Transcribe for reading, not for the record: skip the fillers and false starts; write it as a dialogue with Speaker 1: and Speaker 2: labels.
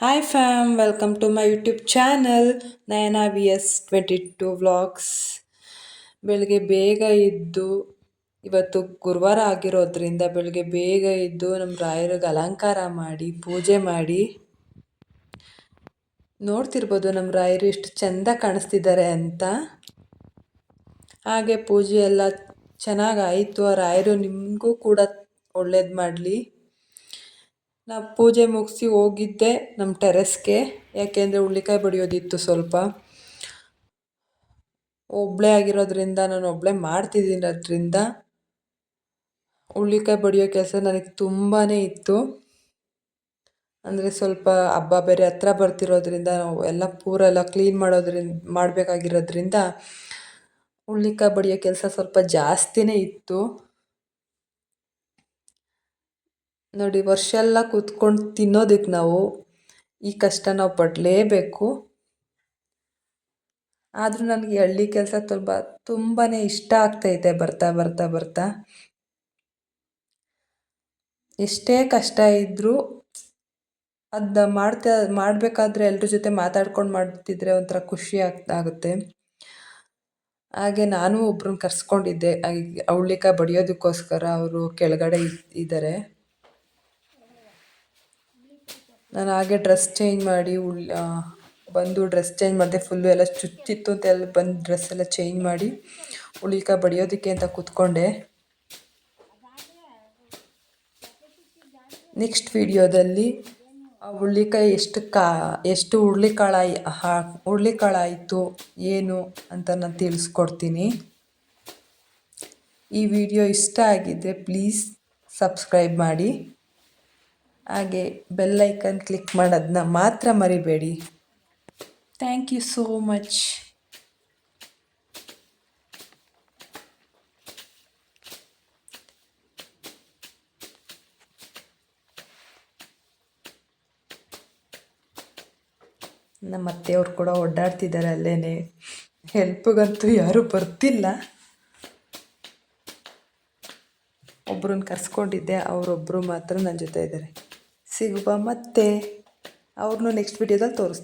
Speaker 1: Hi fam, welcome to my YouTube channel Nayana VS22 Vlogs. ಬೆಳಗ್ಗೆ ಬೇಗ ಇದ್ದು ಇವತ್ತು ಗುರುವಾರ ಆಗಿರೋದ್ರಿಂದ ಬೆಳಗ್ಗೆ ಬೇಗ ಇದ್ದು ನಮ್ಮ ರಾಯರಿಗೆ ಅಲಂಕಾರ ಮಾಡಿ ಪೂಜೆ ಮಾಡಿ ನೋಡ್ತಿರ್ಬೋದು ನಮ್ಮ ರಾಯರು ಎಷ್ಟು ಚೆಂದ ಕಾಣಿಸ್ತಿದ್ದಾರೆ ಅಂತ. ಹಾಗೆ ಪೂಜೆ ಎಲ್ಲ ಚೆನ್ನಾಗಾಯಿತು. ಆ ರಾಯರು ನಿಮಗೂ ಕೂಡ ಒಳ್ಳೇದು ಮಾಡಲಿ. ನಾವು ಪೂಜೆ ಮುಗಿಸಿ ಹೋಗಿದ್ದೆ ನಮ್ಮ ಟೆರೆಸ್ಗೆ, ಯಾಕೆಂದರೆ ಹುಳ್ಳಿಕಾಯಿ ಬಡಿಯೋದಿತ್ತು. ಸ್ವಲ್ಪ ಒಬ್ಬಳೇ ಆಗಿರೋದ್ರಿಂದ ನಾನು ಒಬ್ಬಳೇ ಮಾಡ್ತಿದ್ದೀನದ್ರಿಂದ ಹುಳ್ಳಿಕಾಯಿ ಬಡಿಯೋ ಕೆಲಸ ನನಗೆ ತುಂಬಾ ಇತ್ತು. ಅಂದರೆ ಸ್ವಲ್ಪ ಹಬ್ಬ ಬೇರೆ ಹತ್ರ ಬರ್ತಿರೋದ್ರಿಂದ ಎಲ್ಲ ಪೂರೆಲ್ಲ ಕ್ಲೀನ್ ಮಾಡಬೇಕಾಗಿರೋದ್ರಿಂದ ಹುಳ್ಳಿಕಾಯಿ ಬಡಿಯೋ ಕೆಲಸ ಸ್ವಲ್ಪ ಜಾಸ್ತಿನೇ ಇತ್ತು. ನೋಡಿ, ವರ್ಷ ಎಲ್ಲ ಕೂತ್ಕೊಂಡು ತಿನ್ನೋದಕ್ಕೆ ನಾವು ಈ ಕಷ್ಟ ನಾವು ಪಡಲೇಬೇಕು. ಆದರೂ ನನಗೆ ಹಳ್ಳಿ ಕೆಲಸ ತುಂಬಾ ಇಷ್ಟ ಆಗ್ತೈತೆ ಬರ್ತಾ ಬರ್ತಾ ಬರ್ತಾ. ಎಷ್ಟೇ ಕಷ್ಟ ಇದ್ದರೂ ಅದನ್ನ ಮಾಡಬೇಕಾದ್ರೆ ಎಲ್ಲರ ಜೊತೆ ಮಾತಾಡ್ಕೊಂಡು ಮಾಡ್ತಿದ್ರೆ ಒಂಥರ ಖುಷಿ ಆಗುತ್ತೆ. ಹಾಗೆ ನಾನು ಒಬ್ರನ್ನ ಕರ್ಸ್ಕೊಂಡಿದ್ದೆ ಹುಳ್ಳಿಕಾಯಿ ಬಡಿಯೋದಕ್ಕೋಸ್ಕರ. ಅವರು ಕೆಳಗಡೆ ಇದ್ದಾರೆ. ನಾನು ಹಾಗೆ ಡ್ರೆಸ್ ಚೇಂಜ್ ಮಾಡಿ ಬಂದು ಡ್ರೆಸ್ ಚೇಂಜ್ ಮಾಡಿದೆ. ಫುಲ್ಲು ಎಲ್ಲ ಚುಚ್ಚಿತ್ತು ಅಂತ ಎಲ್ಲ ಬಂದು ಡ್ರೆಸ್ ಎಲ್ಲ ಚೇಂಜ್ ಮಾಡಿ ಹುಳ್ಳಿಕಾಯಿ ಬಡಿಯೋದಕ್ಕೆ ಅಂತ ಕೂತ್ಕೊಂಡೆ. ನೆಕ್ಸ್ಟ್ ವಿಡಿಯೋದಲ್ಲಿ ಹುಳ್ಳಿಕಾಯಿ ಎಷ್ಟು ಹುಳ್ಳಿಕಾಳಾಯಿತು ಏನು ಅಂತ ನಾನು ತಿಳಿಸ್ಕೊಡ್ತೀನಿ. ಈ ವಿಡಿಯೋ ಇಷ್ಟ ಆಗಿದ್ದರೆ ಪ್ಲೀಸ್ ಸಬ್ಸ್ಕ್ರೈಬ್ ಮಾಡಿ. ಹಾಗೆ ಬೆಲ್ ಐಕನ್ ಕ್ಲಿಕ್ ಮಾಡೋದನ್ನ ಮಾತ್ರ ಮರಿಬೇಡಿ. Thank you so much. ನಮ್ಮ ಅತ್ತೆಯವ್ರು ಕೂಡ ಓಡಾಡ್ತಿದ್ದಾರೆ ಅಲ್ಲೇ. ಹೆಲ್ಪ್ಗಂತೂ ಯಾರೂ ಬರ್ತಿಲ್ಲ. ಒಬ್ರನ್ನ ಕರ್ಸ್ಕೊಂಡಿದ್ದೆ, ಅವರೊಬ್ಬರು ಮಾತ್ರ ನನ್ನ ಜೊತೆ ಇದ್ದಾರೆ. ಸಿಗುವ ಮತ್ತೆ ಅವ್ರನ್ನೂ ನೆಕ್ಸ್ಟ್ ವಿಡಿಯೋದಲ್ಲಿ ತೋರಿಸ್ತೀನಿ.